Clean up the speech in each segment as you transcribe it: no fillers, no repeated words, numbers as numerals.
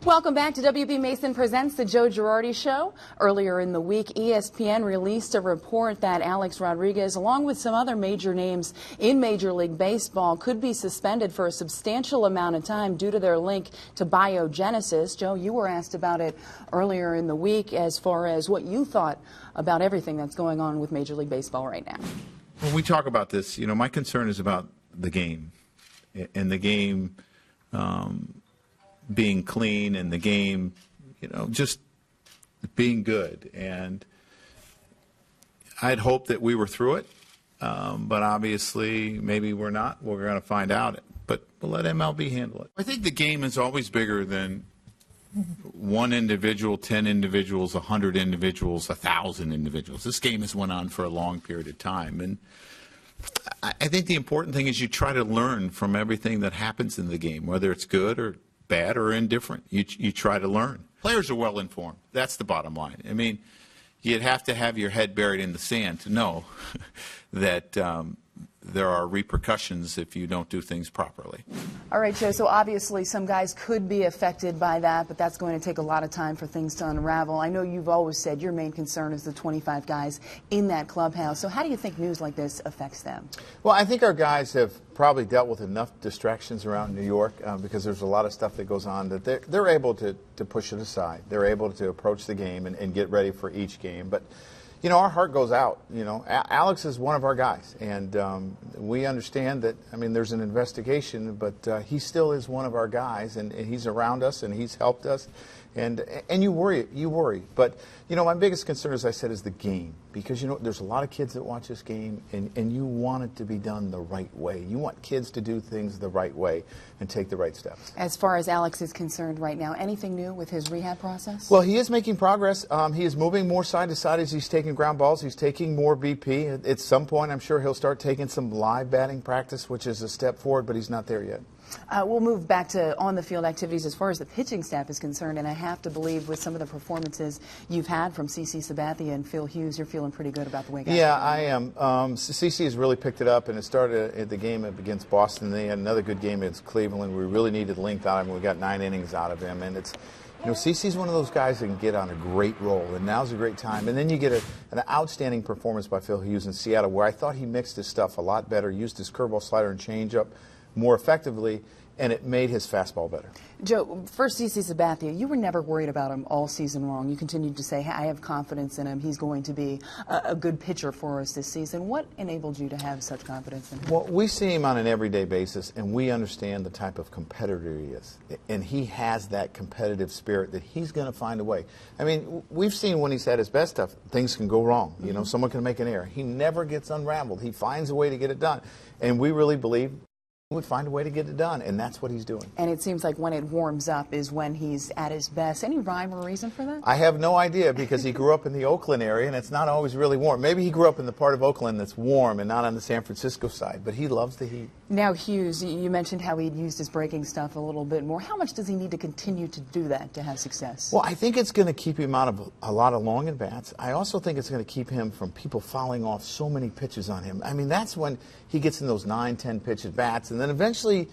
Welcome back to WB Mason Presents the Joe Girardi Show. Earlier in the week, ESPN released a report that Alex Rodriguez, along with some other major names in Major League Baseball, could be suspended for a substantial amount of time due to their link to biogenesis. Joe, you were asked about it earlier in the week as far as what you thought about everything that's going on with Major League Baseball right now. When we talk about this, my concern is about the game and the game being clean and the game, just being good. And I'd hope that we were through it, but obviously maybe we're not. We're going to find out. But we'll let MLB handle it. I think the game is always bigger than one individual, 10 individuals, 100 individuals, 1,000 individuals. This game has went on for a long period of time. And I think the important thing is you try to learn from everything that happens in the game, whether it's good or bad or indifferent. You try to learn. Players are well informed. That's the bottom line. I mean, you'd have to have your head buried in the sand to know that there are repercussions if you don't do things properly. All right, Joe, so obviously some guys could be affected by that, but that's going to take a lot of time for things to unravel. I know you've always said your main concern is the 25 guys in that clubhouse. So how do you think news like this affects them? Well, I think our guys have probably dealt with enough distractions around New York because there's a lot of stuff that goes on that they're able to push it aside. They're able to approach the game and get ready for each game. But our heart goes out. Alex is one of our guys, and we understand that. I mean, there's an investigation, but he still is one of our guys, and he's around us, and he's helped us, and you worry. But my biggest concern, as I said, is the game, because there's a lot of kids that watch this game, and you want it to be done the right way. You want kids to do things the right way and take the right steps. As far as Alex is concerned right now, anything new with his rehab process? Well, he is making progress. He is moving more side to side as he's taking ground balls. He's taking more BP. At some point, I'm sure he'll start taking some live batting practice, which is a step forward, but he's not there yet. We'll move back to on-the-field activities as far as the pitching staff is concerned, and I have to believe with some of the performances you've had from CC Sabathia and Phil Hughes, you're feeling pretty good about the way guys Yeah, I am. CC has really picked it up, and it started at the game against Boston. They had another good game against Cleveland. We really needed length out of him. We got 9 innings out of him, and it's CC's one of those guys that can get on a great roll, and now's a great time. And then you get an outstanding performance by Phil Hughes in Seattle, where I thought he mixed his stuff a lot better, used his curveball, slider, and changeup more effectively, and it made his fastball better. Joe, first CC Sabathia, you were never worried about him all season long. You continued to say, hey, I have confidence in him. He's going to be a good pitcher for us this season. What enabled you to have such confidence in him? Well, we see him on an everyday basis, and we understand the type of competitor he is. And he has that competitive spirit that he's going to find a way. I mean, we've seen when he's at his best stuff, things can go wrong. Someone can make an error. He never gets unraveled. He finds a way to get it done. And we really believe would find a way to get it done, and that's what he's doing. And it seems like when it warms up is when he's at his best. Any rhyme or reason for that? I have no idea, because he grew up in the Oakland area, and it's not always really warm. Maybe he grew up in the part of Oakland that's warm and not on the San Francisco side, but he loves the heat. Now, Hughes, you mentioned how he'd used his breaking stuff a little bit more. How much does he need to continue to do that to have success? Well, I think it's going to keep him out of a lot of long at-bats. I also think it's going to keep him from people fouling off so many pitches on him. I mean, that's when he gets in those 9, 10 pitch at-bats, and then eventually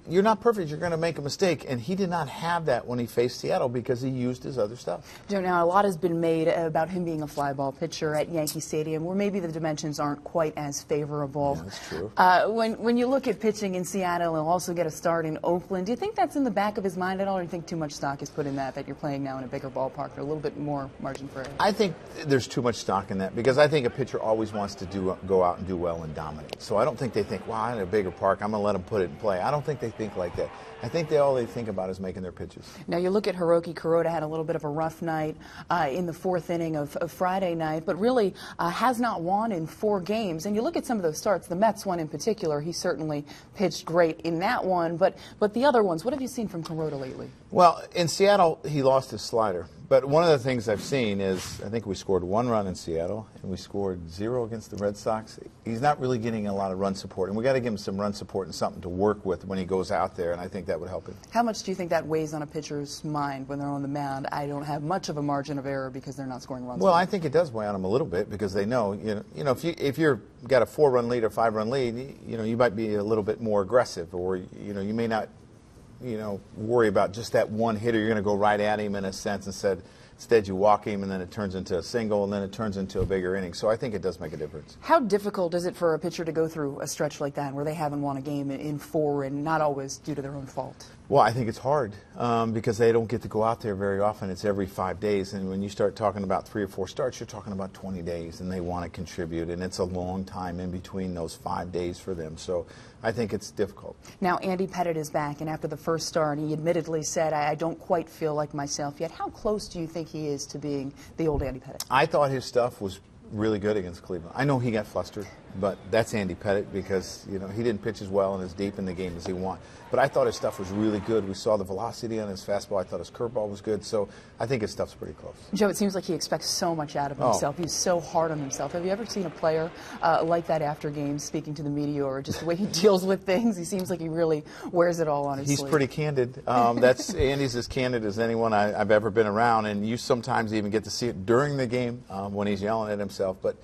you're not perfect. You're going to make a mistake, and he did not have that when he faced Seattle because he used his other stuff. Joe, now a lot has been made about him being a fly ball pitcher at Yankee Stadium, where maybe the dimensions aren't quite as favorable. Yeah, that's true. When you look at pitching in Seattle, he'll also get a start in Oakland. Do you think that's in the back of his mind at all, or do you think too much stock is put in that you're playing now in a bigger ballpark or a little bit more margin for error? I think there's too much stock in that, because I think a pitcher always wants to go out and do well and dominate. So I don't think they think, wow, I'm in a bigger park, I'm going to let him put it in play. I don't think they think like that. I think all they think about is making their pitches. Now you look at Hiroki Kuroda, had a little bit of a rough night in the 4th inning of Friday night, but really has not won in 4 games. And you look at some of those starts, the Mets one in particular, he certainly pitched great in that one, but the other ones, what have you seen from Kuroda lately? Well, in Seattle, he lost his slider. But one of the things I've seen is, I think we scored 1 run in Seattle, and we scored 0 against the Red Sox. He's not really getting a lot of run support, and we got to give him some run support and something to work with when he goes out there, and I think that would help him. How much do you think that weighs on a pitcher's mind when they're on the mound? I don't have much of a margin of error because they're not scoring runs. Well, I think it does weigh on them a little bit, because they know, if you're got a 4-run lead or 5-run lead, you might be a little bit more aggressive, or you may not worry about just that one hitter. You're going to go right at him in a sense instead you walk him, and then it turns into a single, and then it turns into a bigger inning. So I think it does make a difference. How difficult is it for a pitcher to go through a stretch like that where they haven't won a game in 4 and not always due to their own fault? Well, I think it's hard because they don't get to go out there very often. It's every 5 days, and when you start talking about 3 or 4 starts, you're talking about 20 days, and they want to contribute, and it's a long time in between those 5 days for them. So I think it's difficult. Now, Andy Pettitte is back, and after the first start, he admittedly said, I don't quite feel like myself yet. How close do you think he is to being the old Andy Pettitte? I thought his stuff was really good against Cleveland. I know he got flustered, but that's Andy Pettitte because he didn't pitch as well and as deep in the game as he wanted. But I thought his stuff was really good. We saw the velocity on his fastball. I thought his curveball was good. So I think his stuff's pretty close. Joe, it seems like he expects so much out of himself. He's so hard on himself. Have you ever seen a player like that after games speaking to the media or just the way he deals with things? He seems like he really wears it all on his sleeve. He's pretty candid. Andy's as candid as anyone I've ever been around, and you sometimes even get to see it during the game when he's yelling at himself. But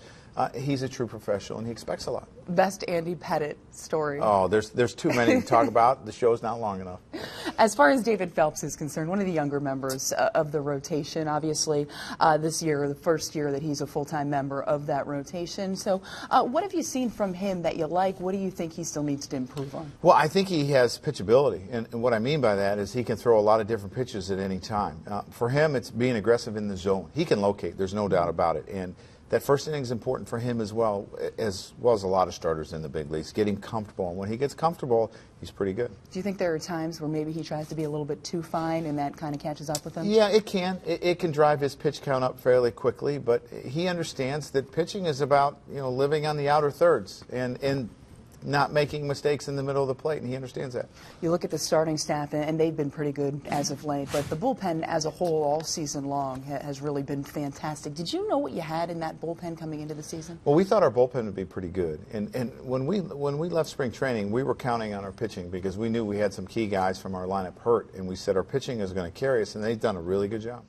he's a true professional, and he expects a lot. Best Andy Pettitte story? Oh, there's too many to talk about. The show's not long enough. As far as David Phelps is concerned, one of the younger members of the rotation, obviously this year, the first year that he's a full-time member of that rotation. So what have you seen from him that you like? What do you think he still needs to improve on? Well, I think he has pitchability, and what I mean by that is he can throw a lot of different pitches at any time. For him, it's being aggressive in the zone. He can locate, there's no doubt about it. And that first inning is important for him as well as a lot of starters in the big leagues. Get him comfortable, and when he gets comfortable, he's pretty good. Do you think there are times where maybe he tries to be a little bit too fine and that kind of catches up with him? Yeah, it can. It can drive his pitch count up fairly quickly, but he understands that pitching is about living on the outer thirds and not making mistakes in the middle of the plate, and he understands that. You look at the starting staff, and they've been pretty good as of late, but the bullpen as a whole all season long has really been fantastic. Did you know what you had in that bullpen coming into the season? Well, we thought our bullpen would be pretty good, and when we left spring training, we were counting on our pitching because we knew we had some key guys from our lineup hurt, and we said our pitching is going to carry us, and they've done a really good job.